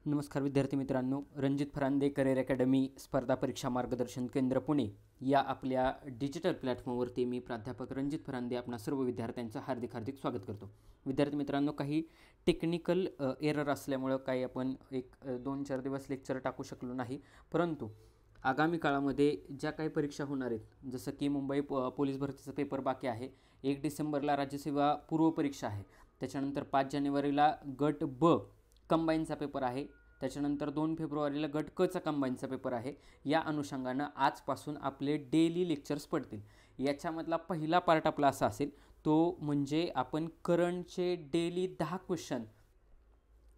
नमस्कार विद्यार्थी मित्रांनो, रणजित फरांदे करिअर अकॅडमी स्पर्धा परीक्षा मार्गदर्शन केंद्र पुणे या आपल्या डिजिटल प्लॅटफॉर्मवरती मी प्राध्यापक रणजित फरांदे आपणा सर्व विद्यार्थ्यांचं हार्दिक स्वागत करतो. विद्यार्थी मित्रांनो, काही टेक्निकल एरर असल्यामुळं काही आपण 2-4 दिवस लेक्चर टाकू शकलो नाही, परंतु आगामी काळामध्ये ज्या काही परीक्षा होणार आहेत, जसं की मुंबई पोलीस भरतीचा पेपर बाकी आहे, 1 डिसेंबरला राज्यसेवा पूर्व परीक्षा आहे, त्याच्यानंतर 5 जानेवारीला गट ब कंबाईनचा पेपर आहे, त्याच्यानंतर 2 फेब्रुवारीला गट क चा कंबाईनचा पेपर आहे. या अनुषंगानं आजपासून आपले डेली लेक्चर्स पडतील. याच्यामधला पहिला पार्ट आपला असा असेल, तो म्हणजे आपण करंटचे डेली 10 क्वेश्चन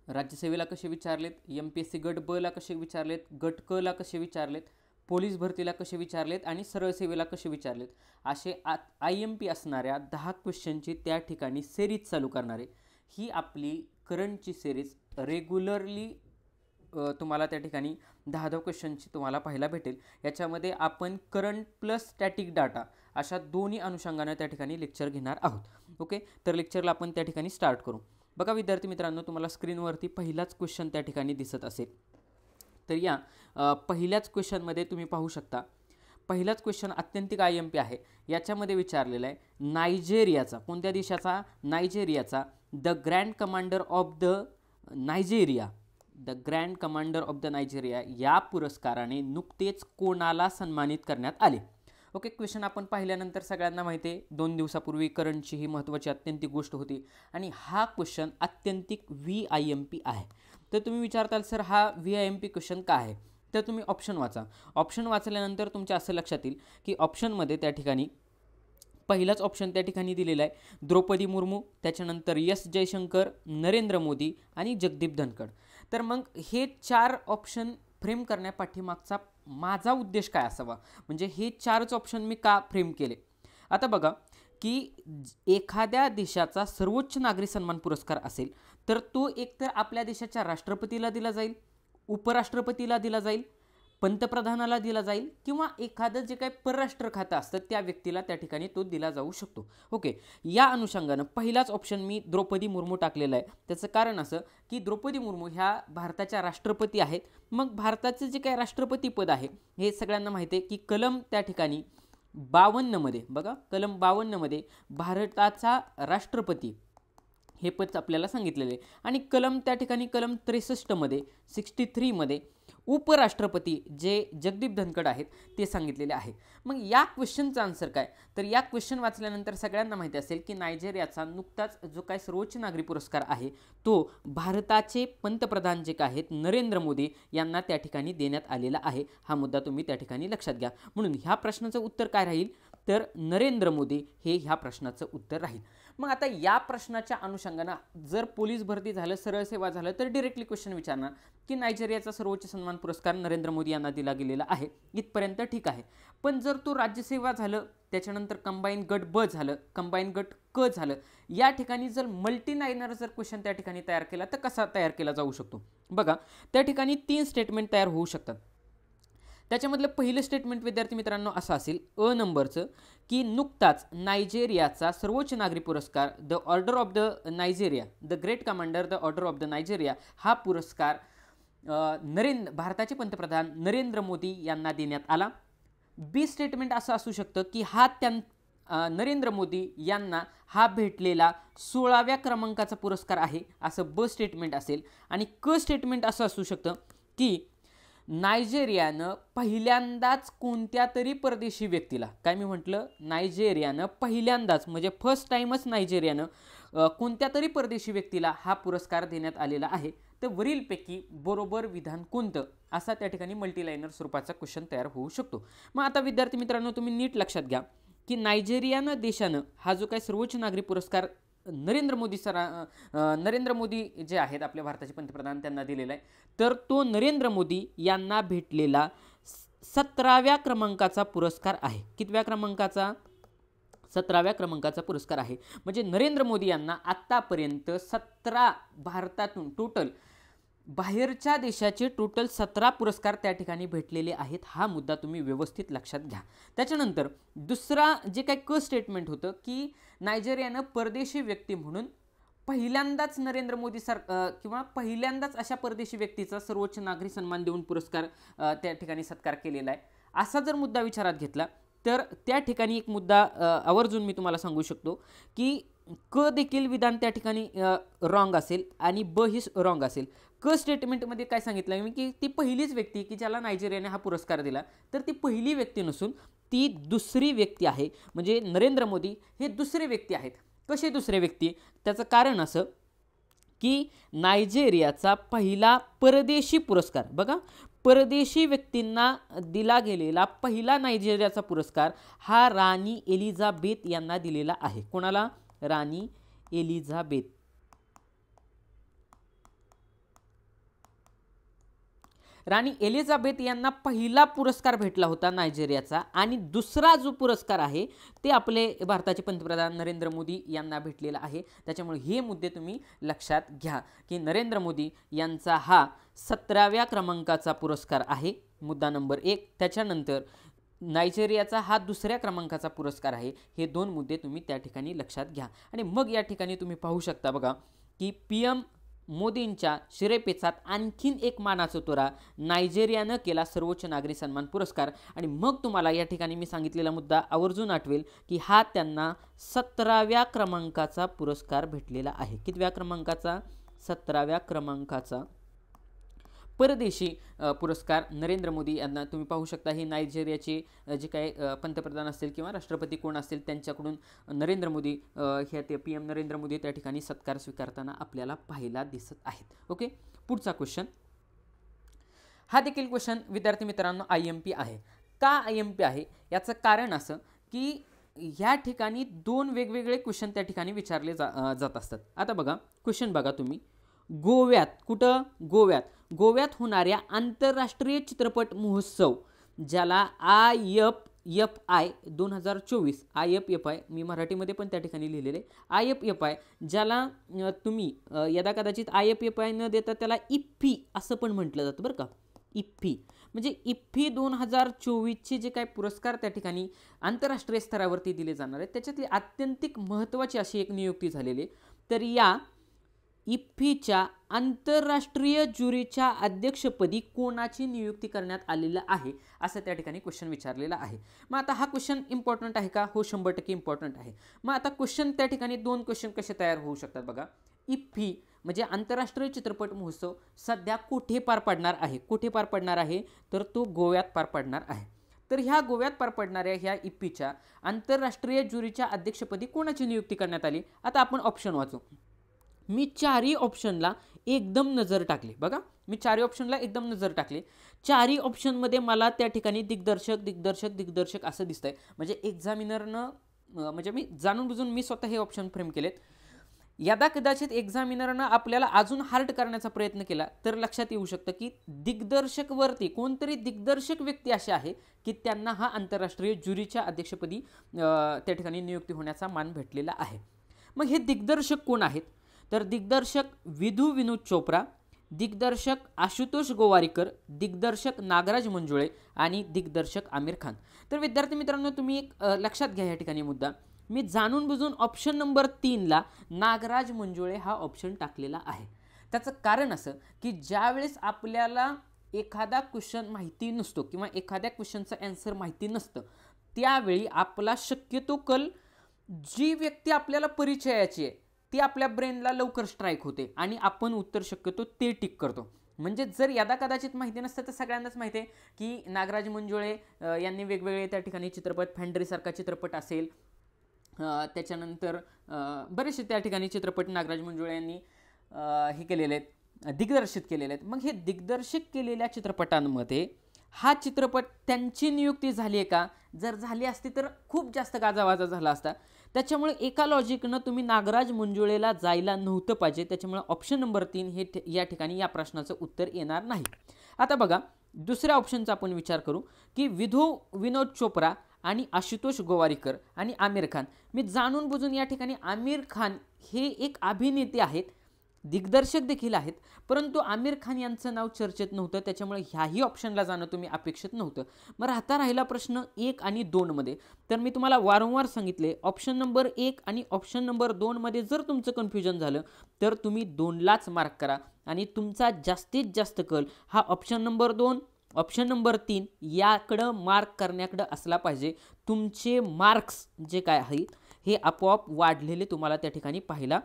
राज्यसेवेला कसे विचारलेत, MPSC गट ब ला कसे विचारलेत, गट क ला कसे विचारलेत, पोलीस भरतीला कसे विचारलेत आणि सरळ सेवेला कसे विचारलेत, असे IMP असणाऱ्या 10 क्वेश्चनची त्या ठिकाणी सिरीज चालू करणार आहे. ही आपली करंटची सिरीज रेग्युलरली तुम्हाला त्या ठिकाणी 10 क्वेश्चनची तुम्हाला पाहायला भेटेल. याच्यामध्ये आपण करंट प्लस स्टॅटिक डाटा अशा दोन्ही अनुषंगाने त्या ठिकाणी लेक्चर घेणार आहोत. ओके, तर लेक्चरला आपण त्या ठिकाणी स्टार्ट करू. बघा विद्यार्थी मित्रांनो, तुम्हाला स्क्रीनवरती पहिलाच क्वेश्चन त्या ठिकाणी दिसत असेल. तर या पहिल्याच क्वेश्चनमध्ये तुम्ही पाहू शकता, पहिलाच क्वेश्चन अत्यंतिक IMP आहे. याच्यामध्ये विचारलेला आहे नायजेरियाचा, कोणत्या देशाचा, नायजेरियाचा the grand commander of the Nigeria, the grand commander of the Nigeria या पुरस्काराने नुकतेच कोणाला सन्मानित करण्यात आले. ओके, क्वेश्चन आपण पाहिल्यानंतर सगळ्यांना माहिती आहे 2 दिवसापूर्वी करंटची ही महत्त्वाची अत्यंतिक गोष्ट होती आणि हा क्वेश्चन अत्यंतिक VIMP आहे. तर तुम्ही विचारताल सर हा VIMP क्वेश्चन का आहे, तर तुम्ही ऑप्शन वाचा. ऑप्शन वाचल्यानंतर तुमच्या असं लक्षात येईल की ऑप्शनमध्ये त्या ठिकाणी पहिलाच ऑप्शन त्या ठिकाणी दिलेला आहे द्रौपदी मुर्मू, त्याच्यानंतर S जयशंकर, नरेंद्र मोदी आणि जगदीप धनखड. तर मग हे 4 ऑप्शन फ्रेम करण्यापाठीमागचा माझा उद्देश काय असावा, म्हणजे हे 4च ऑप्शन मी का फ्रेम केले. आता बघा की एखाद्या देशाचा सर्वोच्च नागरी सन्मान पुरस्कार असेल तर तो एकतर आपल्या देशाच्या राष्ट्रपतीला दिला जाईल, उपराष्ट्रपतीला दिला जाईल, पंतप्रधानाला दिला जाईल किंवा एखादं जे काही परराष्ट्र खातं असतं त्या व्यक्तीला त्या ठिकाणी तो दिला जाऊ शकतो. ओके, या अनुषंगानं पहिलाच ऑप्शन मी द्रौपदी मुर्मू टाकलेला आहे. त्याचं कारण असं की द्रौपदी मुर्मू ह्या भारताच्या राष्ट्रपती आहेत. मग भारताचं जे काही राष्ट्रपती पद आहे हे सगळ्यांना माहिती आहे की कलम त्या ठिकाणी 52 मध्ये, बघा कलम 52 मध्ये भारताचा राष्ट्रपती हे पद आपल्याला सांगितलेले आहे आणि कलम त्या ठिकाणी कलम 63 मध्ये 63 मध्ये उपराष्ट्रपती जे जगदीप धनखड आहेत ते सांगितलेले आहे. मग या क्वेश्चनचा आन्सर काय, तर या क्वेश्चन वाचल्यानंतर सगळ्यांना माहिती असेल की नायजेरियाचा नुकताच जो काय सर्वोच्च नागरी पुरस्कार आहे तो भारताचे पंतप्रधान जे काय आहेत नरेंद्र मोदी यांना त्या ठिकाणी देण्यात आलेला आहे. हा मुद्दा तुम्ही त्या ठिकाणी लक्षात घ्या. म्हणून ह्या प्रश्नाचं उत्तर काय राहील, तर नरेंद्र मोदी हे ह्या प्रश्नाचं उत्तर राहील. मग आता या प्रश्नाच्या अनुषंगानं जर पोलीस भरती झालं, सरळ सेवा झालं तर डायरेक्टली क्वेश्चन विचारणार की नायजेरियाचा सर्वोच्च सन्मान पुरस्कार नरेंद्र मोदी यांना दिला गेलेला आहे, इथपर्यंत ठीक आहे. पण जर तो राज्यसेवा झालं, त्याच्यानंतर कंबाईन गट ब झालं, कंबाईन गट क झालं, या ठिकाणी जर मल्टीलाइनर जर क्वेश्चन त्या ठिकाणी तयार केला तर कसा तयार केला जाऊ शकतो. बघा त्या ठिकाणी 3 स्टेटमेंट तयार होऊ शकतात. त्याच्यामधलं पहिलं स्टेटमेंट विद्यार्थी मित्रांनो असं असेल अ नंबरचं की नुकताच नायजेरियाचा सर्वोच्च नागरी पुरस्कार the order of the Nigeria, the great commander the order of the Nigeria हा पुरस्कार भारताचे पंतप्रधान नरेंद्र मोदी यांना देण्यात आला. बी स्टेटमेंट असं असू शकतं की हा नरेंद्र मोदी यांना हा भेटलेला 16व्या क्रमांकाचा पुरस्कार आहे, असं ब स्टेटमेंट असेल. आणि क स्टेटमेंट असं असू शकतं की नायजेरियानं पहिल्यांदाच कोणत्या तरी परदेशी व्यक्तीला, काय मी म्हटलं, नायजेरियानं पहिल्यांदाच म्हणजे फर्स्ट टाइमच नायजेरियानं कोणत्या तरी परदेशी व्यक्तीला हा पुरस्कार देण्यात आलेला आहे. तर वरीलपैकी बरोबर विधान कोणतं, असा त्या ठिकाणी मल्टीलाइनर स्वरूपाचा क्वेश्चन तयार होऊ शकतो. मग आता विद्यार्थी मित्रांनो तुम्ही नीट लक्षात घ्या की नायजेरियानं देशानं हा जो काही सर्वोच्च नागरी पुरस्कार नरेंद्र मोदी जे आहेत आपल्या भारताचे पंतप्रधान त्यांना दिलेला आहे, तर तो नरेंद्र मोदी यांना भेटलेला 17व्या क्रमांकाचा पुरस्कार आहे. कितव्या क्रमांकाचा, 17व्या क्रमांकाचा पुरस्कार आहे. म्हणजे नरेंद्र मोदी यांना आत्तापर्यंत 17 भारतातून टोटल बाहेरच्या देशाचे टोटल 17 पुरस्कार त्या ठिकाणी भेटलेले आहेत. हा मुद्दा तुम्ही व्यवस्थित लक्षात घ्या. त्याच्यानंतर दुसरा जे काही क स्टेटमेंट होतं की नायजेरियानं परदेशी व्यक्ती म्हणून पहिल्यांदाच नरेंद्र मोदी किंवा पहिल्यांदाच अशा परदेशी व्यक्तीचा सर्वोच्च नागरी सन्मान देऊन पुरस्कार त्या ठिकाणी सत्कार केलेला आहे, असा जर मुद्दा विचारात घेतला तर त्या ठिकाणी एक मुद्दा आवर्जून मी तुम्हाला सांगू शकतो की क देखील विधान त्या ठिकाणी रॉंग असेल आणि ब ही रॉंग असेल. क स्टेटमेंटमध्ये काय सांगितलं मी की ती पहिलीच व्यक्ती की ज्याला नायजेरियाने हा पुरस्कार दिला, तर ती पहिली व्यक्ती नसून ती दुसरी व्यक्ती आहे. म्हणजे नरेंद्र मोदी हे दुसरे व्यक्ती आहेत. कसे दुसरे व्यक्ती? त्याचं कारण असं की नायजेरियाचा पहिला परदेशी पुरस्कार, बघा, परदेशी व्यक्तींना दिला गेलेला पहिला नायजेरियाचा पुरस्कार हा राणी एलिझाबेथ यांना दिलेला आहे. कोणाला? राणी एलिझाबेथ. राणी एलिझाबेथ यांना पहिला पुरस्कार भेटला होता नायजेरियाचा, आणि दुसरा जो पुरस्कार आहे ते आपले भारताचे पंतप्रधान नरेंद्र मोदी यांना भेटलेला आहे. त्याच्यामुळे हे मुद्दे तुम्ही लक्षात घ्या की नरेंद्र मोदी यांचा हा 17व्या क्रमांकाचा पुरस्कार आहे, मुद्दा नंबर 1. त्याच्यानंतर नायजेरियाचा हा 2ऱ्या क्रमांकाचा पुरस्कार आहे. हे दोन मुद्दे तुम्ही त्या ठिकाणी लक्षात घ्या. आणि मग या ठिकाणी तुम्ही पाहू शकता बघा की PM मोदींच्या शिरेपेचात आणखीन एक मानाचा तुरा नायजेरियानं केला, सर्वोच्च नागरी सन्मान पुरस्कार. आणि मग तुम्हाला या ठिकाणी मी सांगितलेला मुद्दा आवर्जून आठवेल की हा त्यांना 17व्या क्रमांकाचा पुरस्कार भेटलेला आहे. कितव्या क्रमांकाचा? 17व्या क्रमांकाचा परदेशी पुरस्कार नरेंद्र मोदी यांना तुम्ही पाहू शकता. हे नायजेरियाचे जे काही पंतप्रधान असतील किंवा राष्ट्रपती कोण असतील त्यांच्याकडून नरेंद्र मोदी हे ते PM नरेंद्र मोदी त्या ठिकाणी सत्कार स्वीकारताना आपल्याला पाहायला दिसत आहेत. ओके, पुढचा क्वेश्चन. हा देखील क्वेश्चन विद्यार्थी मित्रांनो IMP आहे. का IMP आहे? याचं कारण असं की ह्या ठिकाणी दोन वेगवेगळे क्वेश्चन त्या ठिकाणी विचारले जात असतात. आता बघा क्वेश्चन बघा तुम्ही. गोव्यात, कुठं? गोव्यात होणाऱ्या आंतरराष्ट्रीय चित्रपट महोत्सव ज्याला IFFI 2024 IFFI, मी मराठीमध्ये पण त्या ठिकाणी लिहिलेले IFFI, ज्याला तुम्ही यदा कदाचित IFFI न देता त्याला IFFI असं पण म्हटलं जातं बरं का. IFFI म्हणजे IFFI 2024चे जे काही पुरस्कार त्या ठिकाणी आंतरराष्ट्रीय स्तरावरती दिले जाणार आहेत त्याच्यातली अत्यंतिक महत्त्वाची अशी एक नियुक्ती झालेली. तर या IFFIच्या आंतरराष्ट्रीय ज्युरीच्या अध्यक्षपदी कोणाची नियुक्ती करण्यात आलेली आहे असं त्या ठिकाणी क्वेश्चन विचारलेला आहे. मग आता हा क्वेश्चन इम्पॉर्टंट आहे का? हो, 100% इम्पॉर्टंट आहे. मग आता क्वेश्चन त्या ठिकाणी दोन क्वेश्चन कसे तयार होऊ शकतात बघा. IFFI म्हणजे आंतरराष्ट्रीय चित्रपट महोत्सव सध्या कुठे पार पडणार आहे? कुठे पार पडणार आहे? तर तो गोव्यात पार पडणार आहे. तर ह्या गोव्यात पार पडणाऱ्या ह्या IFFIच्या आंतरराष्ट्रीय ज्युरीच्या अध्यक्षपदी कोणाची नियुक्ती करण्यात आली? आता आपण ऑप्शन वाचू. मी चारही ऑप्शनला एकदम नजर टाकली. बघा, मी चारही ऑप्शनला एकदम नजर टाकली. चारही ऑप्शनमध्ये मला त्या ठिकाणी दिग्दर्शक असं दिसतंय. म्हणजे एक्झामिनरनं म्हणजे मी जाणून बुजून मी स्वतः हे ऑप्शन फ्रेम केलेत. यदा कदाचित एक्झामिनरनं आपल्याला अजून हार्ड करण्याचा प्रयत्न केला तर लक्षात येऊ शकतं की दिग्दर्शकवरती कोणतरी दिग्दर्शक व्यक्ती असे आहे की त्यांना हा आंतरराष्ट्रीय ज्युरीच्या अध्यक्षपदी त्या ठिकाणी नियुक्ती होण्याचा मान भेटलेला आहे. मग हे दिग्दर्शक कोण आहेत? तर दिग्दर्शक विधू विनोद चोप्रा, दिग्दर्शक आशुतोष गोवारीकर, दिग्दर्शक नागराज मंजुळे आणि दिग्दर्शक आमिर खान. तर विद्यार्थी मित्रांनो तुम्ही एक लक्षात घ्या या ठिकाणी मुद्दा. मी जाणून बुजून ऑप्शन नंबर 3ला नागराज मंजुळे हा ऑप्शन टाकलेला आहे. त्याचं कारण असं की ज्यावेळेस आपल्याला एखादा क्वेश्चन माहिती नसतो किंवा एखाद्या क्वेश्चनचं आन्सर माहिती नसतं त्यावेळी आपला शक्यतो कल जी व्यक्ती आपल्याला परिचयाची आहे ती आपल्या ब्रेनला लवकर स्ट्राईक होते आणि आपण उत्तर शक्यतो ते टिक करतो. म्हणजे जर यदा कदाचित माहिती नसतं तर सगळ्यांनाच माहिती आहे की नागराज मंजुळे यांनी वेगवेगळे त्या ठिकाणी चित्रपट, फॅन्ड्रीसारखा चित्रपट असेल, त्याच्यानंतर बरेचसे त्या ठिकाणी चित्रपट नागराज मंजुळे यांनी हे केलेले आहेत, दिग्दर्शित केलेले आहेत. मग हे दिग्दर्शित केलेल्या चित्रपटांमध्ये हा चित्रपट त्यांची नियुक्ती झाली आहे का? जर झाली असती तर खूप जास्त गाजावाजा झाला असता. त्याच्यामुळे एका लॉजिकनं तुम्ही नागराज मंजुळेला जायला नव्हतं पाहिजे. त्याच्यामुळे ऑप्शन नंबर 3 हे या ठिकाणी या प्रश्नाचं उत्तर येणार नाही. आता बघा दुसऱ्या ऑप्शनचा आपण विचार करू की विधू विनोद चोप्रा आणि आशुतोष गोवारीकर आणि आमिर खान. मी जाणून बुजून या ठिकाणी आमिर खान हे एक अभिनेते आहेत दिग्दर्शक देखील आहेत, परंतु आमिर खान यांचं नाव चर्चेत नव्हतं, त्याच्यामुळे ह्याही ऑप्शनला जाणं तुम्ही अपेक्षित नव्हतं. मग आता राहिला प्रश्न 1 आणि 2 मध्ये. तर मी तुम्हाला वारंवार सांगितले, ऑप्शन नंबर 1 आणि ऑप्शन नंबर 2 मध्ये जर तुमचं कन्फ्युजन झालं तर तुम्ही 2लाच मार्क करा आणि तुमचा जास्तीत जास्त कल हा ऑप्शन नंबर 2, ऑप्शन नंबर 3 याकडं मार्क करण्याकडं असला पाहिजे. तुमचे मार्क्स जे काय आहेत हे आपोआप वाढलेले तुम्हाला त्या ठिकाणी पाहायला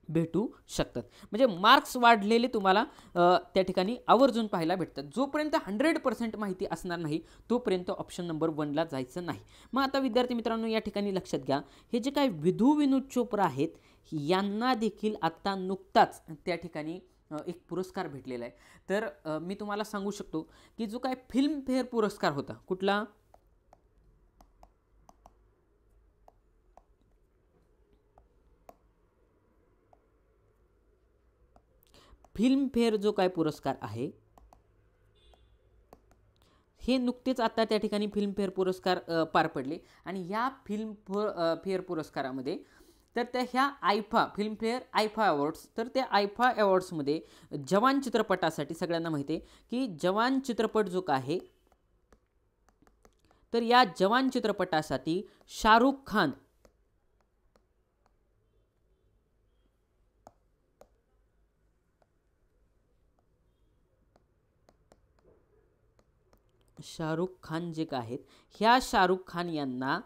भेटू शकतात. म्हणजे मार्क्स वाढलेले तुम्हाला त्या ठिकाणी आवर्जून पाहायला भेटतात. जोपर्यंत 100% माहिती असणार नाही तोपर्यंत ऑप्शन नंबर 1ला जायचं नाही. मग आता विद्यार्थी मित्रांनो या ठिकाणी लक्षात घ्या, हे जे काय विनोद चोप्रा आहेत यांना देखील आता नुकताच त्या ठिकाणी एक पुरस्कार भेटलेला आहे. तर मी तुम्हाला सांगू शकतो की जो काय फिल्मफेअर पुरस्कार होता, कुठला फिल्मफेअर जो काय पुरस्कार आहे हे नुकतेच आता त्या ठिकाणी फिल्मफेअर पुरस्कार पार पडले आणि या फिल्मफेअर पुरस्कारामध्ये तर त्या ह्या आयफा फिल्मफेअर आयफा अवॉर्ड्स, तर त्या आयफा अवॉर्ड्समध्ये जवान चित्रपटासाठी सगळ्यांना माहिती आहे की जवान चित्रपट जो काय आहे तर या जवान चित्रपटासाठी शाहरुख खान जे काय आहेत ह्या शाहरुख खान यांना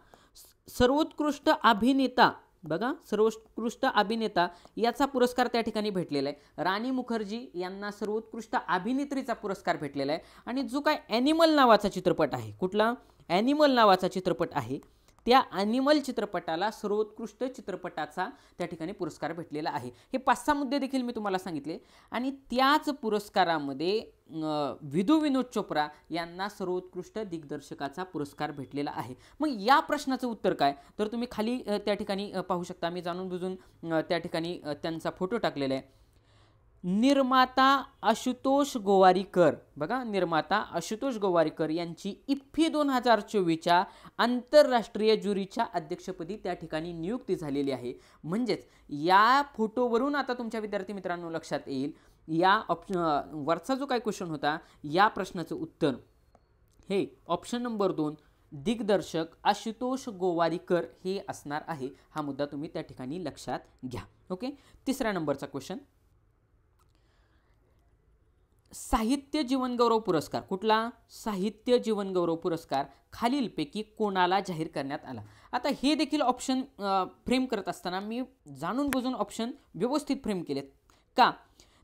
सर्वोत्कृष्ट अभिनेता, बघा सर्वोत्कृष्ट अभिनेता याचा पुरस्कार त्या ठिकाणी भेटलेला आहे. राणी मुखर्जी यांना सर्वोत्कृष्ट अभिनेत्रीचा पुरस्कार भेटलेला आहे आणि जो काय ॲनिमल नावाचा चित्रपट आहे, कुठला ॲनिमल नावाचा चित्रपट आहे त्या ॲनिमल चित्रपटाला सर्वोत्कृष्ट चित्रपटाचा त्या ठिकाणी पुरस्कार भेटलेला आहे. हे 5-6 मुद्दे देखील मी तुम्हाला सांगितले आणि त्याच पुरस्कारामध्ये विनोद चोप्रा यांना सर्वोत्कृष्ट दिग्दर्शकाचा पुरस्कार भेटलेला आहे. मग या प्रश्नाचं उत्तर काय, तर तुम्ही खाली त्या ठिकाणी पाहू शकता. मी जाणून बुजून त्या ठिकाणी त्यांचा फोटो टाकलेला आहे. निर्माता आशुतोष गोवारीकर, बघा निर्माता आशुतोष गोवारीकर यांची इफ्फी 2024च्या आंतरराष्ट्रीय ज्युरीच्या अध्यक्षपदी त्या ठिकाणी नियुक्ती झालेली आहे. म्हणजेच या फोटोवरून आता तुमच्या विद्यार्थी मित्रांनो लक्षात येईल या वरचा जो काय क्वेश्चन होता या प्रश्नाचं उत्तर हे ऑप्शन नंबर 2 दिग्दर्शक आशुतोष गोवारीकर हे असणार आहे. हा मुद्दा तुम्ही त्या ठिकाणी लक्षात घ्या. ओके, तिसऱ्या नंबरचा क्वेश्चन, साहित्य जीवनगौरव पुरस्कार, कुठला साहित्य जीवनगौरव पुरस्कार खालीलपैकी कोणाला जाहीर करण्यात आला. आता हे देखील ऑप्शन फ्रेम करत असताना मी जाणून बुजून ऑप्शन व्यवस्थित फ्रेम केलेत. का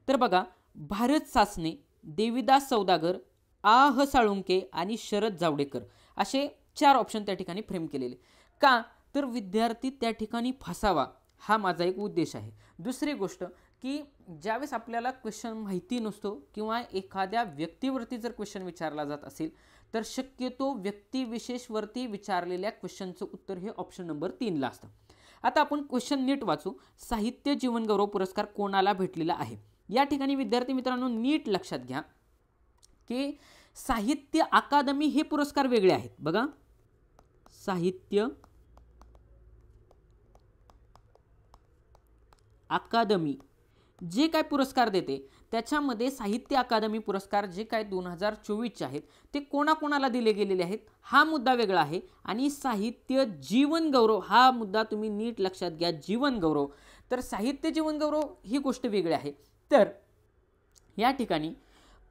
तर बघा, भारत सासने, देविदास सौदागर, आह साळुंके आणि शरद जावडेकर असे 4 ऑप्शन त्या ठिकाणी फ्रेम केलेले. का तर विद्यार्थी त्या ठिकाणी फसावा हा माझा एक उद्देश आहे. दुसरी गोष्ट की ज्यावेळेस आपल्याला क्वेश्चन माहिती नसतो किंवा एखाद्या व्यक्तीवरती जर क्वेश्चन विचारला जात असेल तर शक्यतो व्यक्तिविशेषवरती विचारलेल्या क्वेश्चनचं उत्तर हे ऑप्शन नंबर 3ला असतं. आता आपण क्वेश्चन नीट वाचू. साहित्य जीवनगौरव पुरस्कार कोणाला भेटलेला आहे. या ठिकाणी विद्यार्थी मित्रांनो नीट लक्षात घ्या की साहित्य अकादमी हे पुरस्कार वेगळे आहेत. बघा, साहित्य अकादमी जे काय पुरस्कार देते त्याच्यामध्ये साहित्य अकादमी पुरस्कार जे काय 2024चे आहेत ते कोणाकोणाला दिले गेलेले आहेत हा मुद्दा वेगळा आहे आणि साहित्य जीवन गौरव हा मुद्दा तुम्ही नीट लक्षात घ्या. जीवन गौरव, तर साहित्य जीवन गौरव ही गोष्ट वेगळी आहे. तर या ठिकाणी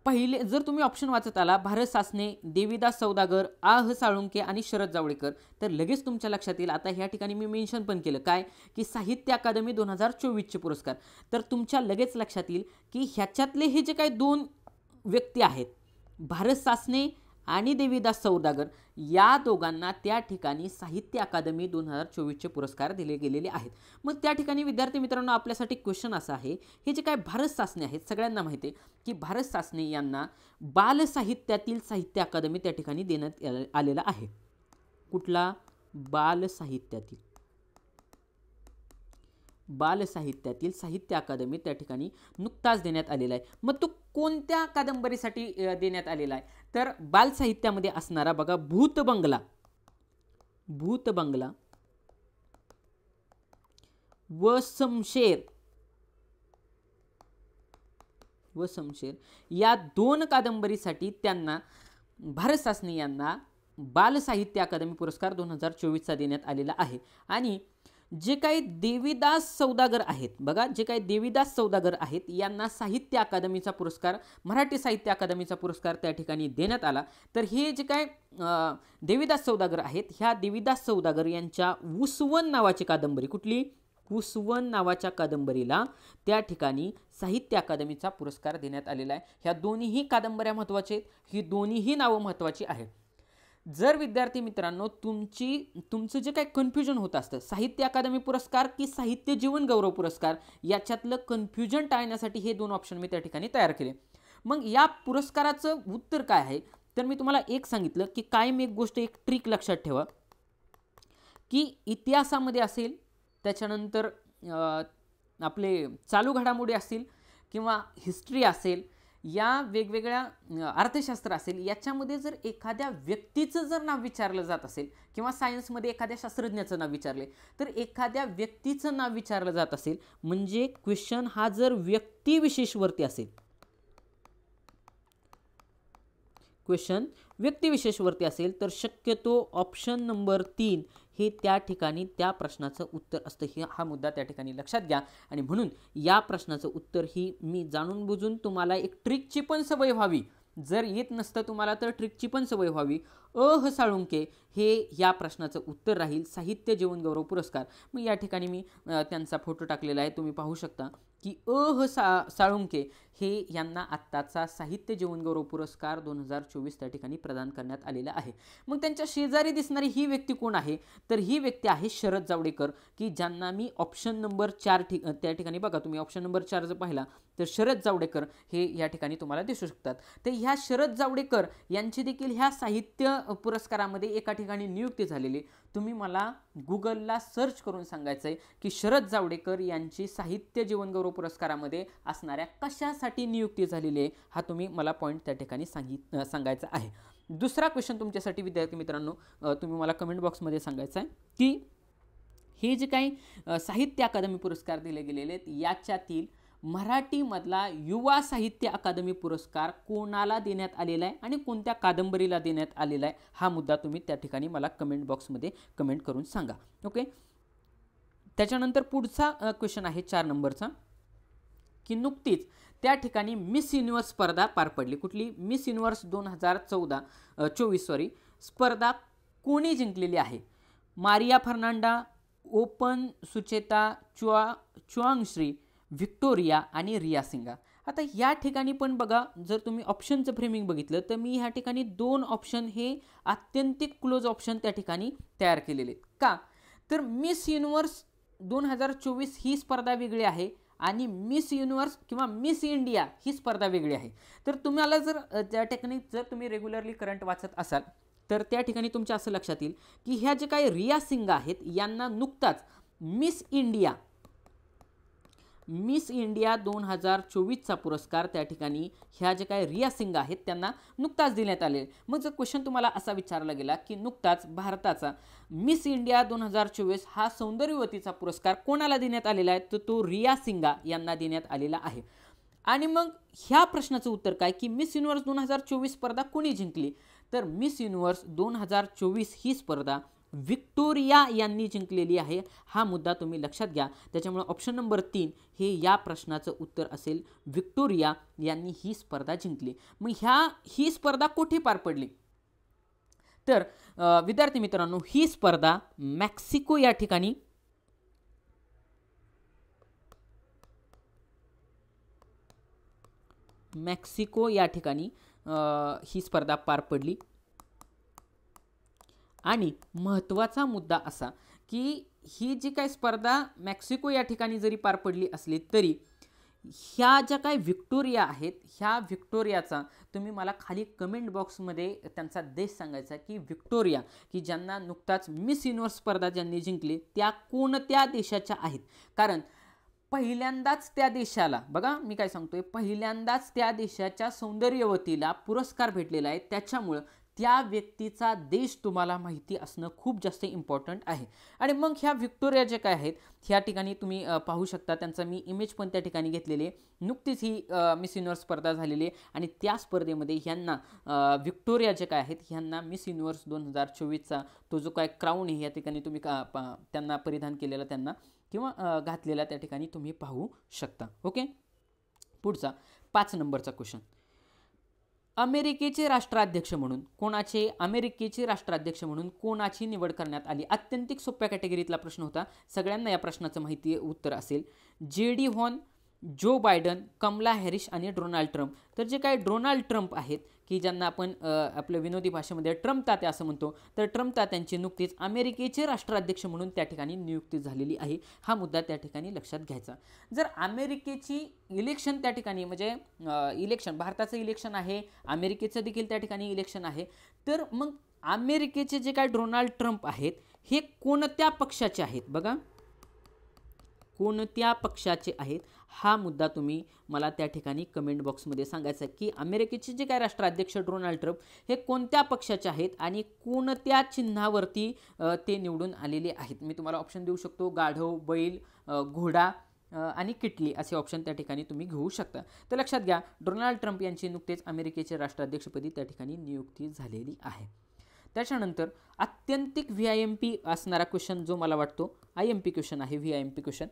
पहिले जर तुम्ही ऑप्शन वाचत आला भारत सासने, देविदास सौदागर, आह साळुंके आणि शरद जावडेकर तर लगेच तुमच्या लक्षात येईल. आता ह्या ठिकाणी मी मेन्शन पण केलं काय की साहित्य अकादमी 2024चे पुरस्कार, तर तुमच्या लगेच लक्षात येईल की ह्याच्यातले हे जे काही 2 व्यक्ती आहेत भारत सासने आणि देविदास सौदागर या दोघांना त्या ठिकाणी साहित्य अकादमी 2024चे पुरस्कार दिले गेलेले आहेत. मग त्या ठिकाणी विद्यार्थी मित्रांनो आपल्यासाठी क्वेश्चन असा आहे, हे जे काय भारत सासने आहेत सगळ्यांना माहिती आहे की भारत सासने यांना बाल साहित्यातील साहित्य अकादमी त्या ठिकाणी देण्यात आलेला आहे. कुठला बाल साहित्यातील साहित्य अकादमी त्या ठिकाणी नुकताच देण्यात आलेला आहे. मग तो कोणत्या कादंबरीसाठी देण्यात आलेला आहे तर बाल साहित्यामध्ये असणारा बघा भूत बंगला व शमशेर व शमशेर या 2 कादंबरीसाठी त्यांना भारत सासणे यांना बाल साहित्य अकादमी पुरस्कार 2024चा देण्यात आलेला आहे. आणि जे काही देवीदास सौदागर आहेत बघा, जे काही देवीदास सौदागर आहेत यांना साहित्य अकादमीचा पुरस्कार, मराठी साहित्य अकादमीचा पुरस्कार त्या ठिकाणी देण्यात आला. तर हे जे काय देवीदास सौदागर आहेत, ह्या देवीदास सौदागर यांच्या उसवन नावाची कादंबरी, कुठली उसवन नावाच्या कादंबरीला त्या ठिकाणी साहित्य अकादमीचा पुरस्कार देण्यात आलेला आहे. ह्या दोन्हीही कादंबऱ्या महत्त्वाच्या आहेत, ही दोन्हीही नावं महत्त्वाची आहेत. जर विद्यार्थी मित्रांनो तुमचं जे काही कन्फ्युजन होत असतं, साहित्य अकादमी पुरस्कार की साहित्य जीवन गौरव पुरस्कार, याच्यातलं कन्फ्युजन टाळण्यासाठी हे 2 ऑप्शन मी त्या ठिकाणी तयार केले. मग या पुरस्काराचं उत्तर काय आहे, तर मी तुम्हाला एक सांगितलं की कायम एक गोष्ट, एक ट्रिक लक्षात ठेवा की इतिहासामध्ये असेल, त्याच्यानंतर आपले चालू घडामोडी असतील किंवा हिस्ट्री असेल, या वेगवेगळ्या अर्थशास्त्र असेल, याच्यामध्ये जर एखाद्या व्यक्तीचं जर नाव विचारलं जात असेल किंवा सायन्समध्ये एखाद्या शास्त्रज्ञाचं नाव विचारले, तर एखाद्या व्यक्तीचं नाव विचारलं जात असेल म्हणजे क्वेश्चन हा जर व्यक्तिविशेषवरती असेल, क्वेश्चन व्यक्तिविशेषवरती असेल, तर शक्यतो ऑप्शन नंबर 3 हे त्या ठिकाणी त्या प्रश्नाचं उत्तर असतं. हा मुद्दा त्या ठिकाणी लक्षात घ्या. आणि म्हणून या प्रश्नाचं उत्तर ही मी जाणून बुजून तुम्हाला एक ट्रिकची पण सवय व्हावी, जर येत नसतं तुम्हाला तर ट्रिकची पण सवय व्हावी, ह साळुंके हे या प्रश्नाचं उत्तर राहील, साहित्य जीवन गौरव पुरस्कार. मग या ठिकाणी मी त्यांचा फोटो टाकलेला आहे, तुम्ही पाहू शकता की साळुंके हे यांना आत्ताचा साहित्य जीवन गौरव पुरस्कार 2024 त्या ठिकाणी प्रदान करण्यात आलेला आहे. मग त्यांच्या शेजारी दिसणारी ही व्यक्ती कोण आहे, तर ही व्यक्ती आहे शरद जावडेकर, की ज्यांना मी ऑप्शन नंबर 4 त्या ठिकाणी बघा, तुम्ही ऑप्शन नंबर 4 जर पाहिला तर शरद जावडेकर हे या ठिकाणी तुम्हाला दिसू शकतात. तर ह्या शरद जावडेकर यांची देखील ह्या साहित्य पुरस्कारामध्ये एका ठिकाणी नियुक्ती झालेली. तुम्ही मला गुगलला सर्च करून सांगायचं आहे की शरद जावडेकर यांची साहित्य जीवन गौरव पुरस्कारामध्ये असणाऱ्या कशासाठी नियुक्ती झालेली आहे, हा तुम्ही मला पॉईंट त्या ठिकाणी सांगायचा आहे. दुसरा क्वेश्चन तुमच्यासाठी विद्यार्थी मित्रांनो, तुम्ही मला कमेंट बॉक्समध्ये सांगायचं आहे की हे जे काही साहित्य अकादमी पुरस्कार दिले गेलेले आहेत, याच्यातील मराठीमधला युवा साहित्य अकादमी पुरस्कार कोणाला देण्यात आलेला आहे आणि कोणत्या कादंबरीला देण्यात आलेला आहे, हा मुद्दा तुम्ही त्या ठिकाणी मला कमेंट बॉक्समध्ये कमेंट करून सांगा. ओके. त्याच्यानंतर पुढचा क्वेश्चन आहे 4 नंबरचा, की नुकतीच त्या ठिकाणी मिस युनिव्हर्स स्पर्धा पार पडली. कुठली? मिस युनिव्हर्स 2024 स्पर्धा कोणी जिंकलेली आहे? मारिया फर्नांडा, ओपन सुचेता च्युआंगश्री, व्हिक्टोरिया आणि रिया सिंगा. आता या ठिकाणी पण बघा, जर तुम्ही ऑप्शनचं फ्रेमिंग बघितलं तर मी ह्या ठिकाणी 2 ऑप्शन हे अत्यंतिक क्लोज ऑप्शन त्या ठिकाणी तयार केलेले आहेत. का? तर मिस युनिव्हर्स 2024 ही स्पर्धा वेगळी आहे आणि मिस युनिव्हर्स किंवा मिस इंडिया ही स्पर्धा वेगळी आहे. तर तुम्हाला जर त्या ठिकाणी जर तुम्ही रेग्युलरली करंट वाचत असाल तर त्या ठिकाणी तुमच्या असं लक्षात येईल की ह्या जे काही रिया सिंगा आहेत यांना नुकताच मिस इंडिया 2024चा पुरस्कार त्या ठिकाणी ह्या जे काही रिया सिंगा आहेत त्यांना नुकताच देण्यात आले. मग जर क्वेश्चन तुम्हाला असा विचारला गेला की नुकताच भारताचा मिस इंडिया 2024 हा सौंदर्यवतीचा पुरस्कार कोणाला देण्यात आलेला आहे, तर तो रिया सिंगा यांना देण्यात आलेला आहे. आणि मग ह्या प्रश्नाचं उत्तर काय की मिस युनिव्हर्स 2024 स्पर्धा कोणी जिंकली, तर मिस युनिव्हर्स 2024 ही स्पर्धा व्हिक्टोरिया यांनी जिंकलेली आहे. हा मुद्दा तुम्ही लक्षात घ्या. त्याच्यामुळे ऑप्शन नंबर 3 हे या प्रश्नाचं उत्तर असेल, व्हिक्टोरिया यांनी ही स्पर्धा जिंकली. मग ही स्पर्धा कुठे पार पडली, तर विद्यार्थी मित्रांनो ही स्पर्धा मेक्सिको या ठिकाणी ही स्पर्धा पार पडली. आणि महत्त्वाचा मुद्दा असा की ही जी काही स्पर्धा मेक्सिको या ठिकाणी जरी पार पडली असली तरी ह्या ज्या काही व्हिक्टोरिया आहेत, ह्या व्हिक्टोरियाचा तुम्ही मला खाली कमेंट बॉक्समध्ये त्यांचा देश सांगायचा की व्हिक्टोरिया की ज्यांना नुकताच मिस युनिव्हर्स स्पर्धा ज्यांनी जिंकली त्या कोणत्या देशाच्या आहेत. कारण पहिल्यांदाच त्या देशाला, बघा मी काय सांगतोय, पहिल्यांदाच त्या देशाच्या सौंदर्यवतीला पुरस्कार भेटलेला आहे. त्याच्यामुळं त्या व्यक्तीचा देश तुम्हाला माहिती असणं खूप जास्त इम्पॉर्टंट आहे. आणि मग ह्या व्हिक्टोरिया जे काय आहेत ह्या ठिकाणी तुम्ही पाहू शकता, त्यांचा मी इमेज पण त्या ठिकाणी घेतलेली आहे. नुकतीच ही मिस युनिव्हर्स स्पर्धा झालेली आहे आणि त्या स्पर्धेमध्ये ह्यांना व्हिक्टोरिया जे काय आहेत ह्यांना मिस युनिव्हर्स 2024चा तो जो काय क्राऊन आहे या ठिकाणी तुम्ही त्यांना परिधान केलेला त्यांना किंवा घातलेला त्या ठिकाणी तुम्ही पाहू शकता. ओके, पुढचा 5 नंबरचा क्वेश्चन. अमेरिकेचे राष्ट्राध्यक्ष म्हणून कोणाची निवड करण्यात आली? अत्यंतिक सोप्या कॅटेगरीतला प्रश्न होता, सगळ्यांना या प्रश्नाचं माहिती उत्तर असेल. JD Vance, Joe Biden, Kamala Harris आणि डोनाल्ड ट्रम्प. तर जे काय डोनाल्ड ट्रम्प आहेत की ज्यांना आपण आपल्या विनोदी भाषेमध्ये ट्रम्प तात्या असं म्हणतो, तर ट्रम्प तात्यांची नुकतीच अमेरिकेचे राष्ट्राध्यक्ष म्हणून त्या ठिकाणी नियुक्ती झालेली आहे. हा मुद्दा त्या ठिकाणी लक्षात घ्यायचा. जर अमेरिकेची इलेक्शन त्या ठिकाणी म्हणजे इलेक्शन, भारताचं इलेक्शन आहे, अमेरिकेचं देखील त्या ठिकाणी इलेक्शन आहे, तर मग अमेरिकेचे जे काय डोनाल्ड ट्रम्प आहेत हे कोणत्या पक्षाचे आहेत? बघा, कोणत्या पक्षाचे आहेत हा मुद्दा तुम्ही मला त्या ठिकाणी कमेंट बॉक्समध्ये सांगायचा की अमेरिकेचे जे काय राष्ट्राध्यक्ष डोनाल्ड ट्रम्प हे कोणत्या पक्षाचे आहेत आणि कोणत्या चिन्हावरती ते निवडून आलेले आहेत. मी तुम्हाला ऑप्शन देऊ शकतो, गाढव, बैल, घोडा आणि किटली असे ऑप्शन त्या ठिकाणी तुम्ही घेऊ शकता. तर लक्षात घ्या, डोनाल्ड ट्रम्प यांची नुकतेच अमेरिकेचे राष्ट्राध्यक्षपदी त्या ठिकाणी नियुक्ती झालेली आहे. त्याच्यानंतर अत्यंतिक VIMP असणारा क्वेश्चन जो मला वाटतो IMP क्वेश्चन आहे, VIMP क्वेश्चन.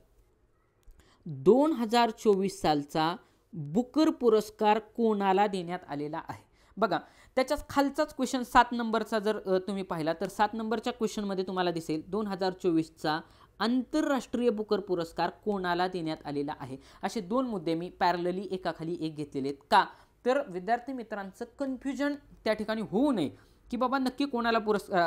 2024 सालचा बुकर पुरस्कार कोणाला देण्यात आलेला आहे? बघा, त्याच्याच खालचाच क्वेश्चन 7 नंबरचा जर तुम्ही पाहिला तर 7 नंबरच्या क्वेश्चनमध्ये तुम्हाला दिसेल 2024चा आंतरराष्ट्रीय बुकर पुरस्कार कोणाला देण्यात आलेला आहे. असे 2 मुद्दे मी पॅरलली एकाखाली एक घेतलेले आहेत. का तर विद्यार्थी मित्रांचं कन्फ्युजन त्या ठिकाणी होऊ नये की बाबा नक्की कोणाला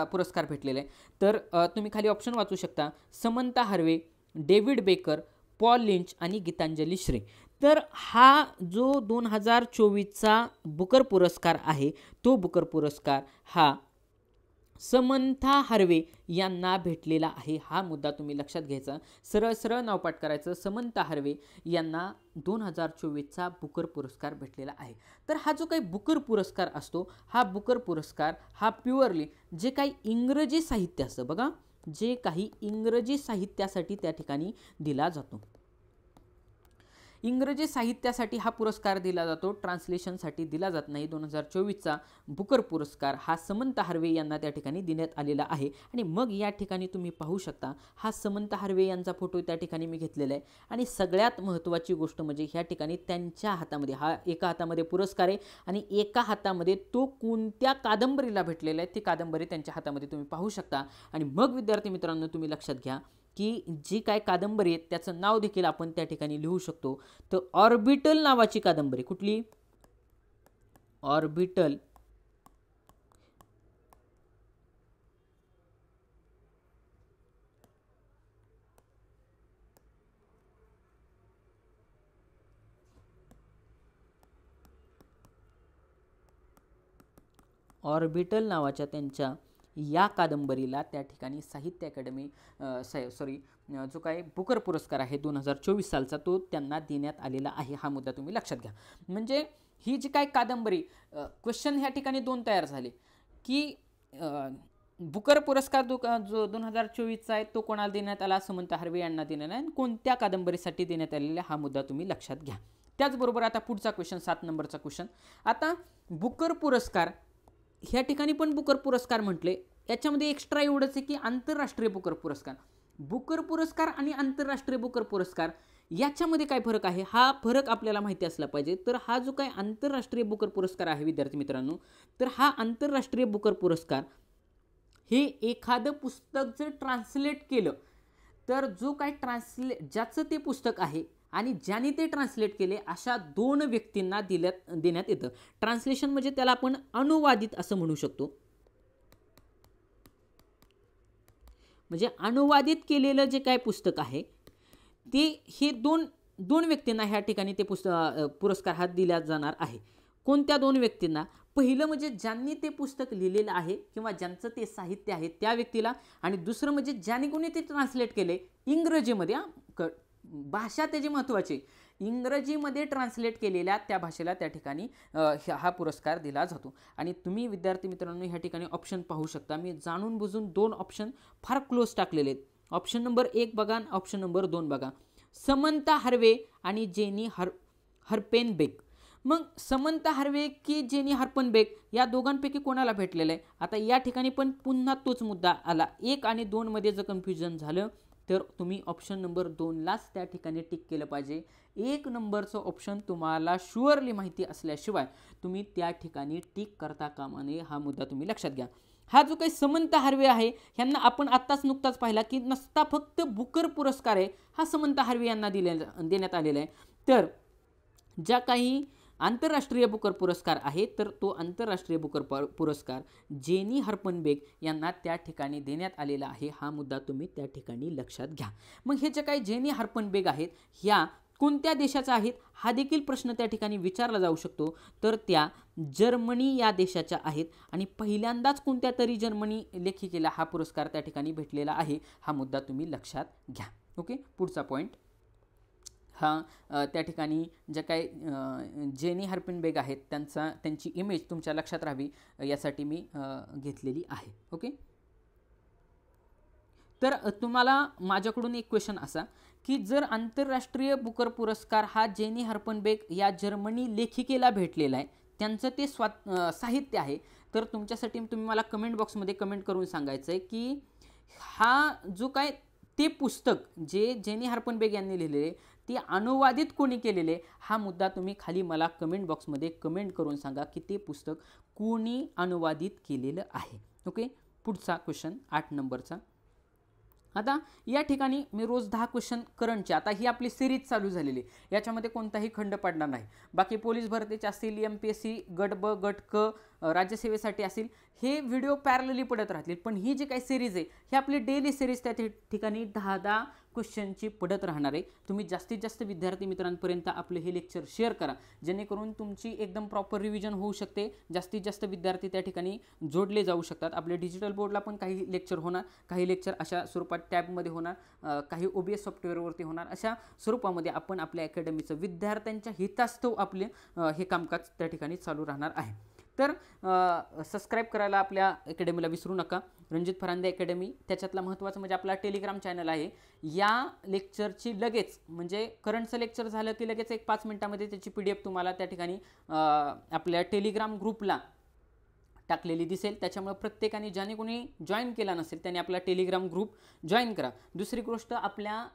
पुरस्कार भेटलेला आहे. तर तुम्ही खाली ऑप्शन वाचू शकता, Samantha Harvey, David baker, Paul lynch आणि गीतांजली श्री. तर हा जो 2024चा बुकर पुरस्कार आहे तो बुकर पुरस्कार हा समंथा हार्वे यांना भेटलेला आहे. हा मुद्दा तुम्ही लक्षात घ्यायचा. सरळ सरळ नावपाठ करायचं, समंथा हार्वे यांना 2024चा बुकर पुरस्कार भेटलेला आहे. तर हा जो काही बुकर पुरस्कार असतो हा बुकर पुरस्कार हा प्युअरली जे काही इंग्रजी साहित्य असतं, बघा, जे काही इंग्रजी साहित्यासाठी त्या ठिकाणी दिला जातो. इंग्रजी साहित्यासाठी हा पुरस्कार दिला जातो, ट्रान्सलेशनसाठी दिला जात नाही. 2024चा बुकर पुरस्कार हा समंता हार्वे यांना त्या ठिकाणी देण्यात आलेला आहे. आणि मग या ठिकाणी तुम्ही पाहू शकता हा समंता हार्वे यांचा फोटो त्या ठिकाणी मी घेतलेला आहे. आणि सगळ्यात महत्त्वाची गोष्ट म्हणजे ह्या ठिकाणी त्यांच्या हातामध्ये हा एका हातामध्ये पुरस्कार आहे आणि एका हातामध्ये तो कोणत्या कादंबरीला भेटलेला आहे ती कादंबरी त्यांच्या हातामध्ये तुम्ही पाहू शकता. आणि मग विद्यार्थी मित्रांनो तुम्ही लक्षात घ्या की जी काय कादंबरी आहे त्याचं नाव देखील आपण त्या ठिकाणी लिहू शकतो. तर ऑर्बिटल नावाची कादंबरी, कुठली? ऑर्बिटल. ऑर्बिटल नावाच्या त्यांच्या या कादंबरीला त्या ठिकाणी साहित्य अकादमी जो काय बुकर पुरस्कार आहे 2024 सालचा तो त्यांना देण्यात आलेला आहे. हा मुद्दा तुम्ही लक्षात घ्या. म्हणजे ही जी काय कादंबरी क्वेश्चन ह्या ठिकाणी 2 तयार झाले की बुकर पुरस्कार जो 2024चा आहे तो कोणाला देण्यात आला? समंता हार्वे यांना देण्यात आला. आणि कोणत्या कादंबरीसाठी देण्यात आलेला हा मुद्दा तुम्ही लक्षात घ्या. त्याचबरोबर आता पुढचा क्वेश्चन 7 नंबरचा क्वेश्चन. आता बुकर पुरस्कार ह्या ठिकाणी पण बुकर पुरस्कार म्हटले, याच्यामध्ये एक्स्ट्रा एवढंच आहे की आंतरराष्ट्रीय बुकर पुरस्कार. बुकर पुरस्कार आणि आंतरराष्ट्रीय बुकर पुरस्कार याच्यामध्ये काय फरक आहे हा फरक आपल्याला माहिती असला पाहिजे. तर हा जो काय आंतरराष्ट्रीय बुकर पुरस्कार आहे विद्यार्थी मित्रांनो, तर हा आंतरराष्ट्रीय बुकर पुरस्कार हे एखादं पुस्तक जर ट्रान्सलेट केलं तर जो काय ज्याचं ते पुस्तक आहे आणि ज्याने ते ट्रान्सलेट केले अशा 2 व्यक्तींना देण्यात येतं. ट्रान्सलेशन म्हणजे त्याला आपण अनुवादित असं म्हणू शकतो. म्हणजे अनुवादित केलेलं जे काय पुस्तक आहे ते हे दोन व्यक्तींना ह्या ठिकाणी ते पुरस्कार हा दिला जाणार आहे. कोणत्या 2 व्यक्तींना? पहिलं म्हणजे ज्यांनी ते पुस्तक लिहिलेलं आहे किंवा ज्यांचं ते साहित्य आहे त्या व्यक्तीला, आणि दुसरं म्हणजे ज्याने कोणी ते ट्रान्सलेट केले इंग्रजीमध्ये. भाषा त्याची महत्त्वाची. इंग्रजीमध्ये ट्रान्सलेट केलेल्या त्या भाषेला त्या ठिकाणी हा पुरस्कार दिला जातो. आणि तुम्ही विद्यार्थी मित्रांनो ह्या ठिकाणी ऑप्शन पाहू शकता. मी जाणून बुजून 2 ऑप्शन फार क्लोज टाकलेले आहेत. ऑप्शन नंबर 1 बघा आणि ऑप्शन नंबर 2 बघा. समंता हार्वे आणि जेनी हर्पेनबेक. मग समंता हार्वे की जेनी हर्पेनबेक या दोघांपैकी कोणाला भेटलेलं आहे? आता या ठिकाणी पण पुन्हा तोच मुद्दा आला. 1 आणि 2 मध्ये जर कन्फ्युजन झालं तर तुम्ही ऑप्शन नंबर 2लाच त्या ठिकाणी टिक केलं पाहिजे. 1 नंबरचं ऑप्शन तुम्हाला शुअरली माहिती असल्याशिवाय तुम्ही त्या ठिकाणी टिक करता कामा नये. हा मुद्दा तुम्ही लक्षात घ्या. हा जो काही समंता हार्वे आहे ह्यांना आपण आत्ताच नुकताच पाहिला की नसता फक्त बुकर पुरस्कार आहे हा समंता हार्वे यांना देण्यात आलेला आहे. तर ज्या काही आंतरराष्ट्रीय बुकर पुरस्कार आहे तर तो आंतरराष्ट्रीय बुकर पुरस्कार जेनी हर्पेनबेक यांना त्या ठिकाणी देण्यात आलेला आहे. हा मुद्दा तुम्ही त्या ठिकाणी लक्षात घ्या. मग हे जे काही जेनी हर्पेनबेक आहेत ह्या कोणत्या देशाचा आहेत हा देखील प्रश्न त्या ठिकाणी विचारला जाऊ शकतो. तर त्या जर्मनी या देशाच्या आहेत आणि पहिल्यांदाच कोणत्या तरी जर्मनी लेखिकेला हा पुरस्कार त्या ठिकाणी भेटलेला आहे. हा मुद्दा तुम्ही लक्षात घ्या. ओके, पुढचा पॉईंट हा त्या ठिकाणी ज्या काही जेनी हर्पेनबेक आहेत त्यांची इमेज तुमच्या लक्षात राहावी यासाठी मी घेतलेली आहे. ओके, तर तुम्हाला माझ्याकडून एक क्वेश्चन असा की जर आंतरराष्ट्रीय बुकर पुरस्कार हा जेनी हर्पेनबेक या जर्मनी लेखिकेला भेटलेला आहे, त्यांचं ते साहित्य आहे, तर तुमच्यासाठी तुम्ही मला कमेंट बॉक्समध्ये कमेंट करून सांगायचं आहे की हा जो काय ते पुस्तक जे जेनी हर्पेनबेक यांनी लिहिलेले ते अनुवादित कोणी केलेले हा मुद्दा तुम्ही खाली मला कमेंट बॉक्समध्ये कमेंट करून सांगा की ते पुस्तक कोणी अनुवादित केलेलं आहे. ओके, पुढचा क्वेश्चन 8 नंबरचा. आता या ठिकाणी मी रोज 10 क्वेश्चन करंटचे, आता ही आपली सिरीज चालू झालेली, याच्यामध्ये कोणताही खंड पडणार नाही. बाकी पोलीस भरतीचे असतील, MPSC गट ब गट क राज्यसेवेसाठी असेल, हे व्हिडिओ पॅरलली पडत राहतील. पण ही जी काही सिरीज आहे ही आपली डेली सिरीज त्या ठिकाणी 10 क्वेश्चनची पडत राहणार आहे. तुम्ही जास्तीत जास्त विद्यार्थी मित्रांपर्यंत आपले हे लेक्चर शेअर करा जेणेकरून तुमची एकदम प्रॉपर रिव्हिजन होऊ शकते. जास्तीत जास्त विद्यार्थी त्या ठिकाणी जोडले जाऊ शकतात. आपले डिजिटल बोर्डला पण काही लेक्चर होणार, काही लेक्चर अशा स्वरूपात टॅबमध्ये होणार, काही OBS सॉफ्टवेअरवरती होणार. अशा स्वरूपामध्ये आपण आपल्या अकॅडमीचं विद्यार्थ्यांच्या हितास्तव आपले हे कामकाज त्या ठिकाणी चालू राहणार आहे. तर सबस्क्राईब करायला आपल्या अकॅडमीला विसरू नका. रणजित फरांदे अकॅडमी, त्याच्यातला महत्त्वाचं म्हणजे आपला टेलिग्राम चॅनल आहे. या लेक्चरची लगेच म्हणजे करंटचं लेक्चर झालं की लगेच 1-5 मिनिटामध्ये त्याची PDF तुम्हाला त्या ठिकाणी आपल्या टेलिग्राम ग्रुपला टाकलेली दिसेल. त्याच्यामुळे प्रत्येकाने ज्याने कोणी जॉईन केला नसेल त्याने आपला टेलिग्राम ग्रुप जॉईन करा. दुसरी गोष्ट, आपल्या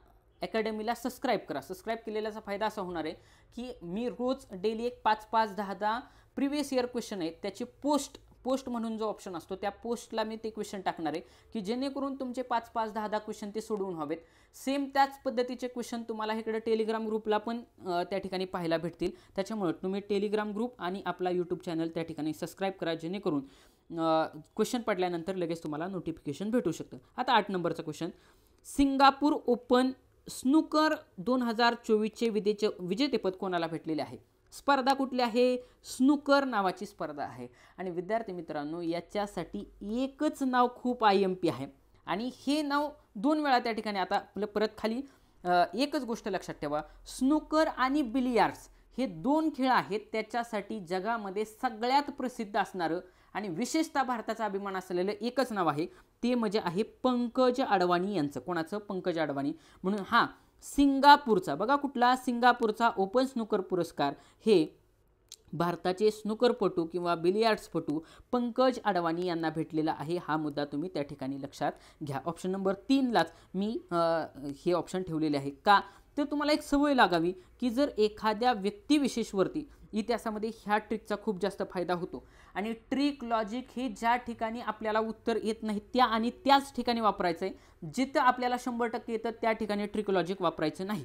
अकॅडमीला सबस्क्राईब करा. सबस्क्राईब केलेल्याचा फायदा असा होणार आहे की मी रोज डेली एक 5-5, 10-10 प्रिव्हियस इयर क्वेश्चन आहेत त्याची पोस्ट म्हणून जो ऑप्शन असतो त्या पोस्टला मी ते क्वेश्चन टाकणार आहे की जेणेकरून तुमचे 5-5, 10-10 क्वेश्चन ते सोडवून हवेत. सेम त्याच पद्धतीचे क्वेश्चन तुम्हाला इकडे टेलिग्राम ग्रुपला पण त्या ठिकाणी पाहायला भेटतील. त्याच्यामुळे तुम्ही टेलिग्राम ग्रुप आणि आपला यूट्यूब चॅनल त्या ठिकाणी सबस्क्राईब करा जेणेकरून क्वेश्चन पडल्यानंतर लगेच तुम्हाला नोटिफिकेशन भेटू शकतं. आता 8 नंबरचा क्वेश्चन. सिंगापूर ओपन स्नूकर 2024चे विजेतेपद कोणाला भेटलेले आहे? स्पर्धा कुठली आहे? स्नूकर नावाची स्पर्धा आहे. आणि विद्यार्थी मित्रांनो याच्यासाठी एकच नाव खूप IMP आहे आणि हे नाव 2 वेळा त्या ठिकाणी, आता आपलं परत खाली एकच गोष्ट लक्षात ठेवा, स्नूकर आणि बिलियार्ड्स हे 2 खेळ आहेत त्याच्यासाठी जगामध्ये सगळ्यात प्रसिद्ध असणारं आणि विशेषतः भारताचा अभिमान असलेलं एकच नाव आहे, ते म्हणजे आहे पंकज अडवाणी यांचं. कोणाचं? पंकज अडवाणी. म्हणून हा सिंगापूरचा, बघा कुठला, सिंगापूरचा ओपन स्नूकर पुरस्कार हे भारताचे स्नूकरपटू किंवा बिलियार्ड्सपटू पंकज अडवाणी यांना भेटलेला आहे. हा मुद्दा तुम्ही त्या ठिकाणी लक्षात घ्या. ऑप्शन नंबर 3लाच मी हे ऑप्शन ठेवलेले आहे. का तर तुम्हाला एक सवय लागावी की जर एखाद्या व्यक्तिविशेषवरती, इतिहासामध्ये ह्या ट्रिकचा खूप जास्त फायदा होतो आणि ट्रिक लॉजिक हे ज्या ठिकाणी आपल्याला उत्तर येत नाही त्या आणि त्याच ठिकाणी वापरायचं आहे. जिथं आपल्याला 100% येतं त्या ठिकाणी ट्रिक लॉजिक वापरायचं नाही.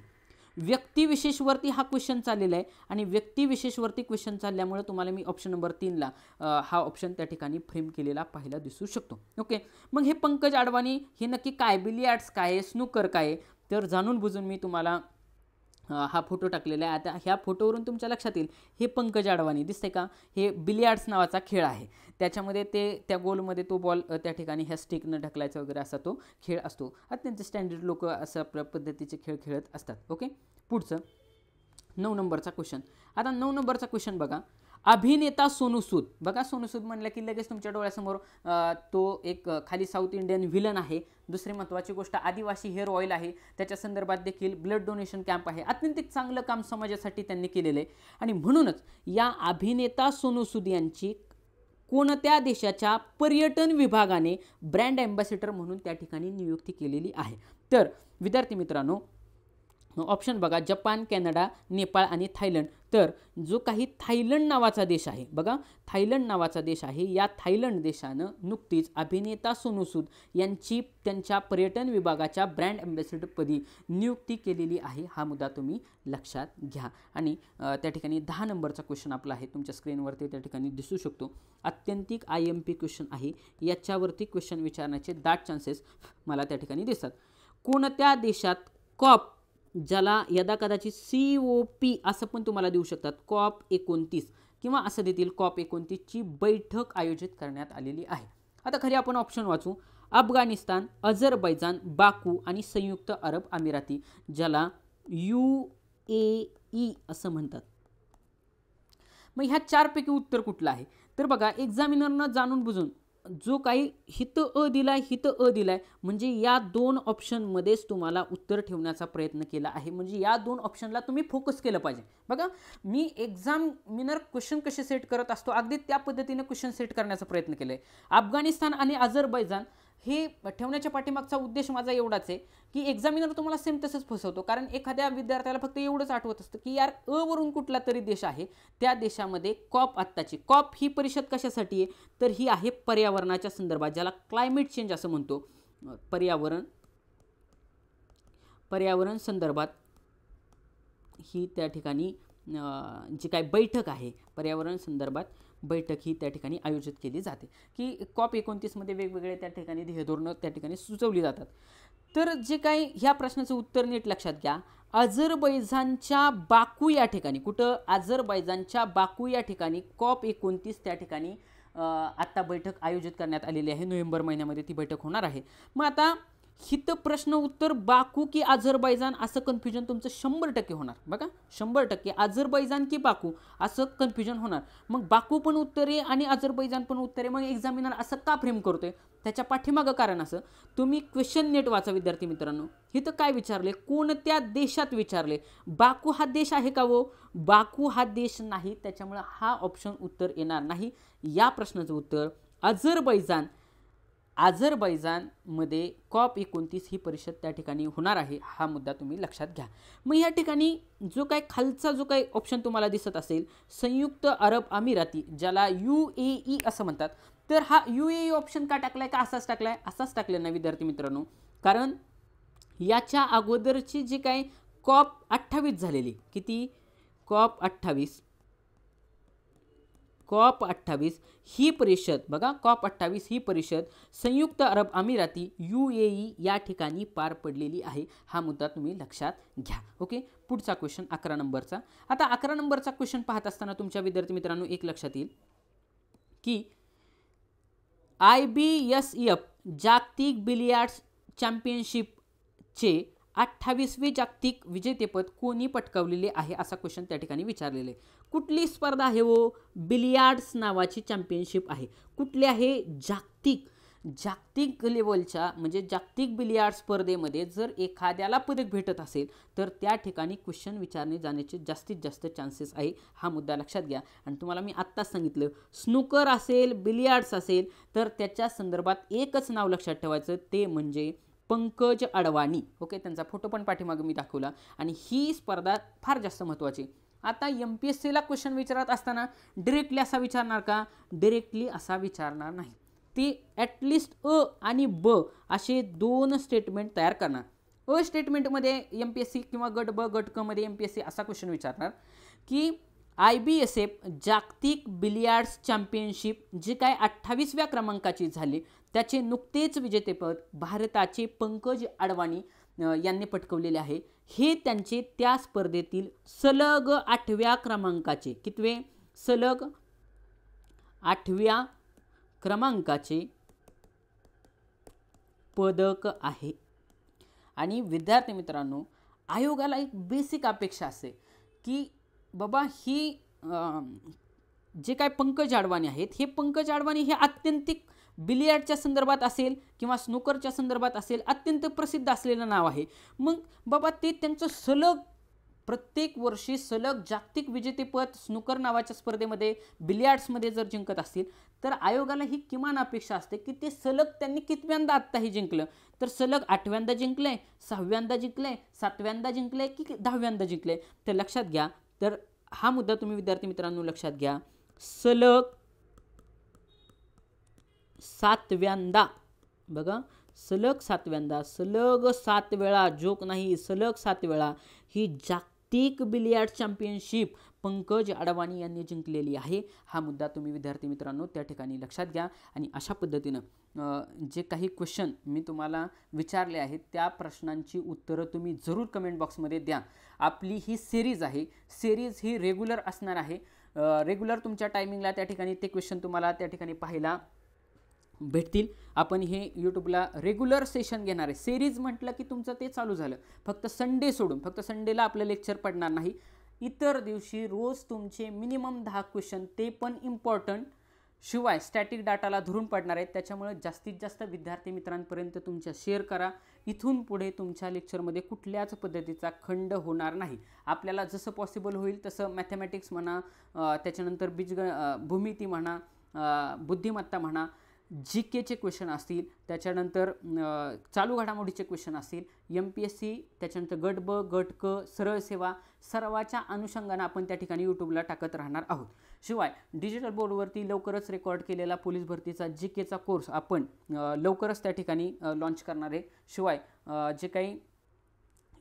व्यक्तिविशेषवरती हा क्वेश्चन चाललेला आहे आणि व्यक्तिविशेषवरती क्वेश्चन चालल्यामुळे तुम्हाला मी ऑप्शन नंबर 3ला हा ऑप्शन त्या ठिकाणी फ्रेम केलेला पाहायला दिसू शकतो. ओके, मग हे पंकज अडवाणी हे नक्की काय, बिलियार्ड्स काय आहे, स्नूकर काय आहे, तर जाणून बुजून मी तुम्हाला हा फोटो टाकलेला आहे. आता ह्या फोटोवरून तुमच्या लक्षात येईल हे पंकज अडवाणी दिसते का, हे बिलियार्ड्स नावाचा खेळ आहे. त्याच्यामध्ये त्या गोलमध्ये तो बॉल त्या ठिकाणी ह्या स्टिकनं ढकलायचा वगैरे असा तो खेळ असतो. अत्यंत स्टँडर्ड लोक अशा पद्धतीचे खेळ खेळत असतात. ओके, पुढचं 9 नंबरचा क्वेश्चन. आता 9 नंबरचा क्वेश्चन बघा. अभिनेता सोनू सूद. बघा सोनू सूद म्हणलं की लगेच तुमच्या डोळ्यासमोर तो एक खाली साऊथ इंडियन विलन आहे. दुसरी महत्त्वाची गोष्ट आदिवासी हेअर ऑइल आहे. त्याच्या संदर्भात देखील ब्लड डोनेशन कॅम्प आहे. अत्यंत चांगलं काम समाजासाठी त्यांनी केलेलं आहे आणि म्हणूनच या अभिनेता सोनू सूद यांची कोणत्या देशाच्या पर्यटन विभागाने ब्रँड ॲम्बॅसेडर म्हणून त्या ठिकाणी नियुक्ती केलेली आहे. तर विद्यार्थी मित्रांनो ऑप्शन बघा, जपान, कॅनडा, नेपाळ आणि थायलंड. तर जो काही थायलंड नावाचा देश आहे बघा, थायलंड नावाचा देश आहे. या थायलंड देशानं नुकतीच अभिनेता सोनू सूद यांची त्यांच्या पर्यटन विभागाच्या ब्रँड ॲम्बॅसेडरपदी नियुक्ती केलेली आहे. हा मुद्दा तुम्ही लक्षात घ्या. आणि त्या ठिकाणी 10 नंबरचा क्वेश्चन आपला आहे, तुमच्या स्क्रीनवरती त्या ठिकाणी दिसू शकतो. अत्यंतिक IMP क्वेश्चन आहे. याच्यावरती क्वेश्चन विचारण्याचे दाट चान्सेस मला त्या ठिकाणी दिसतात. कोणत्या देशात कॉप, ज्याला यदा कदाचित COP असं पण तुम्हाला देऊ शकतात, COP29 किंवा असं देतील COP29 ची बैठक आयोजित करण्यात आलेली आहे. आता खरी आपण ऑप्शन वाचू. अफगाणिस्तान, अझरबैजान, बाकू आणि संयुक्त अरब अमिराती, ज्याला UAE असं म्हणतात. मग ह्या 4 पैकी उत्तर कुठलं आहे? तर बघा, एक्झामिनरनं जाणून बुजून जो काही हित अ दिलाय म्हणजे या 2 ऑप्शनमध्येच तुम्हाला उत्तर ठेवण्याचा प्रयत्न केला आहे. म्हणजे या 2 ऑप्शनला तुम्ही फोकस केलं पाहिजे. बघा, मी एक्झामिनर क्वेश्चन कसे सेट करत असतो अगदी त्या पद्धतीने क्वेश्चन सेट करण्याचा प्रयत्न केला आहे. अफगाणिस्तान आणि अझरबैजान हे ठेवण्याच्या पाठीमागचा उद्देश माझा एवढाच आहे की एक्झामिनर तुम्हाला सेम तसंच फसवतो. कारण एखाद्या विद्यार्थ्याला फक्त एवढंच आठवत असतं की यार वरून कुठला तरी देश आहे, त्या देशामध्ये आत्ताची कॉप ही परिषद कशासाठी आहे, तर ही आहे पर्यावरणाच्या संदर्भात, ज्याला क्लायमेट चेंज असं म्हणतो. पर्यावरण संदर्भात ही त्या ठिकाणी जी काय बैठक आहे, पर्यावरण संदर्भात बैठक ही त्या ठिकाणी आयोजित केली जाते. की COP29 मध्ये वेगवेगळे त्या ठिकाणी ध्येयधोरणं त्या ठिकाणी सुचवली जातात. तर जे काही ह्या प्रश्नाचं उत्तर नीट लक्षात घ्या. अझरबैजानच्या बाकू या ठिकाणी, कुठं अझरबैजानच्या बाकू या ठिकाणी COP29 त्या ठिकाणी आत्ता बैठक आयोजित करण्यात आलेली आहे. नोव्हेंबर महिन्यामध्ये ती बैठक होणार आहे. मग आता हित प्रश्न उत्तर बाकू की अझरबैजान असं कन्फ्युजन तुमचं 100% होणार. बघा, 100% अझरबैजान की बाकू असं कन्फ्युजन होणार. मग बाकू पण उत्तर आहे आणि अझरबैजान पण उत्तर आहे. मग एक्झामिनर असं का फ्रेम करतोय? त्याच्या पाठीमागं कारण असं, तुम्ही क्वेश्चन नेट वाचा विद्यार्थी मित्रांनो. हिथं काय विचारले? कोणत्या देशात विचारले. बाकू हा देश आहे का? बाकू हा देश नाही, त्याच्यामुळे हा ऑप्शन उत्तर येणार नाही. या प्रश्नाचं उत्तर अझरबैजानमध्ये COP29 ही परिषद त्या ठिकाणी होणार आहे. हा मुद्दा तुम्ही लक्षात घ्या. मग या ठिकाणी जो काही ऑप्शन तुम्हाला दिसत असेल, संयुक्त अरब अमिराती, ज्याला UAE असं म्हणतात, तर हा UAE ऑप्शन का टाकलाय? का असाच टाकलाय? असाच टाकला ना विद्यार्थी मित्रांनो, कारण याच्या अगोदरची जी काही COP28 झालेली, किती COP28 ही परिषद बघा, COP28 ही परिषद संयुक्त अरब अमिराती UAE या ठिकाणी पार पडलेली आहे. हा मुद्दा तुम्ही लक्षात घ्या. ओके, पुढचा क्वेश्चन 11 नंबरचा. आता 11 नंबरचा क्वेश्चन पाहत असताना तुमच्या विद्यार्थी मित्रांनो एक लक्षात येईल की IBSF जागतिक बिलियार्ड्स चॅम्पियनशिपचे 28वे जागतिक विजेतेपद कोणी पटकावलेले आहे असा क्वेश्चन त्या ठिकाणी विचारलेले. कुठली स्पर्धा आहे? बिलियार्ड्स नावाची चॅम्पियनशिप आहे. कुठली आहे? जागतिक लेवलच्या म्हणजे जागतिक बिलियार्ड स्पर्धेमध्ये जर एखाद्याला पदक भेटत असेल तर त्या ठिकाणी क्वेश्चन विचारणे जाण्याचे जास्तीत जास्त चान्सेस आहे. हा मुद्दा लक्षात घ्या. आणि तुम्हाला मी आत्ताच सांगितलं, स्नूकर असेल, बिलियार्ड्स असेल, तर त्याच्या संदर्भात एकच नाव लक्षात ठेवायचं, ते म्हणजे पंकज अडवाणी. ओके, त्यांचा फोटो पण पाठीमागे मी दाखवला. आणि ही स्पर्धा फार जास्त महत्त्वाची. आता MPSCला क्वेश्चन विचारत असताना डिरेक्टली असा विचारणार का? डिरेक्टली असा विचारणार नाही. ती ॲटलिस्ट अ आणि ब असे 2 स्टेटमेंट तयार करणार. अ स्टेटमेंटमध्ये MPSC किंवा गट ब गट क मध्ये MPSC असा क्वेश्चन विचारणार की IBSF जागतिक बिलियार्ड्स चॅम्पियनशिप जी काय 28व्या क्रमांकाची झाली, त्याचे नुकतेच विजेतेपद भारताचे पंकज अडवाणी यांनी पटकवलेले आहे. हे त्यांचे त्या स्पर्धेतील सलग 8व्या क्रमांकाचे, कितवे? सलग 8व्या क्रमांकाचे पदक आहे. आणि विद्यार्थी मित्रांनो, आयोगाला एक बेसिक अपेक्षा असते की बाबा ही जे काय पंकज अडवाणी आहेत, हे पंकज अडवाणी हे अत्यंतिक बिलियार्डच्या संदर्भात असेल किंवा स्नूकरच्या संदर्भात असेल अत्यंत प्रसिद्ध असलेलं नाव आहे. मग बाबा ते त्यांचं सलग प्रत्येक वर्षी सलग जागतिक विजेतेपद स्नूकर नावाच्या स्पर्धेमध्ये बिलियार्ड्समध्ये जर जिंकत असतील तर आयोगाला ही किमान अपेक्षा असते की ते सलग त्यांनी कितव्यांदा आत्ताही जिंकलं, तर सलग 8व्यांदा जिंकलंय, 6व्यांदा जिंकलंय, 7व्यांदा जिंकलंय की 10व्यांदा जिंकलंय. तर लक्षात घ्या, तर हा मुद्दा तुम्ही विद्यार्थी मित्रांनो लक्षात घ्या. सलग 7व्यांदा, बघा सलग 7व्यांदा, सलग 7 वेळा, जोक नाही, सलग 7 वेळा ही जागतिक बिलियार्ड चॅम्पियनशिप पंकज अडवाणी यांनी जिंकलेली आहे. हा मुद्दा तुम्ही विद्यार्थी मित्रांनो त्या ठिकाणी लक्षात घ्या. आणि अशा पद्धतीनं जे काही क्वेश्चन मी तुम्हाला विचारले आहेत त्या प्रश्नांची उत्तरं तुम्ही जरूर कमेंट बॉक्समध्ये द्या. आपली ही सिरीज आहे, सिरीज ही रेग्युलर असणार आहे. रेग्युलर तुमच्या टायमिंगला त्या ठिकाणी ते क्वेश्चन तुम्हाला त्या ठिकाणी पाहायला भेटतील. आपण हे यूट्यूबला रेग्युलर सेशन घेणार आहे. सिरीज म्हटलं की तुमचं ते चालू झालं. फक्त संडे सोडून, फक्त संडेला आपलं लेक्चर पडणार नाही. इतर दिवशी रोज तुमचे मिनिमम 10 क्वेश्चन, ते पण इम्पॉर्टंट, शिवाय स्टॅटिक डाटाला धरून पडणार आहेत. त्याच्यामुळे जास्तीत जास्त विद्यार्थी मित्रांपर्यंत तुमच्या शेअर करा. इथून पुढे तुमच्या लेक्चरमध्ये कुठल्याच पद्धतीचा खंड होणार नाही. आपल्याला जसं पॉसिबल होईल तसं मॅथमॅटिक्स म्हणा, त्याच्यानंतर भूमिती म्हणा, बुद्धिमत्ता म्हणा, GKचे क्वेश्चन असतील, त्याच्यानंतर चालू घडामोडीचे क्वेश्चन असतील, MPSC, त्याच्यानंतर गट ब, गट क, सरळ सेवा, सर्वाच्या अनुषंगाने आपण त्या ठिकाणी यूट्यूबला टाकत राहणार आहोत. शिवाय डिजिटल बोर्डवरती लवकरच रेकॉर्ड केलेला पोलीस भरतीचा GKचा कोर्स आपण लवकरच त्या ठिकाणी लॉन्च करणार आहे. शिवाय जे काही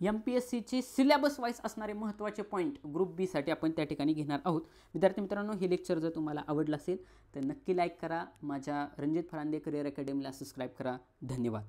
MPSCचे सिलेबस वाईज असणारे महत्त्वाचे पॉईंट ग्रुप बी साठी आपण त्या ठिकाणी घेणार आहोत. विद्यार्थी मित्रांनो, हे लेक्चर जर तुम्हाला आवडलं असेल तर नक्की लाईक करा. माझ्या रणजित फरांदे करिअर अकॅडमीला सबस्क्राईब करा. धन्यवाद.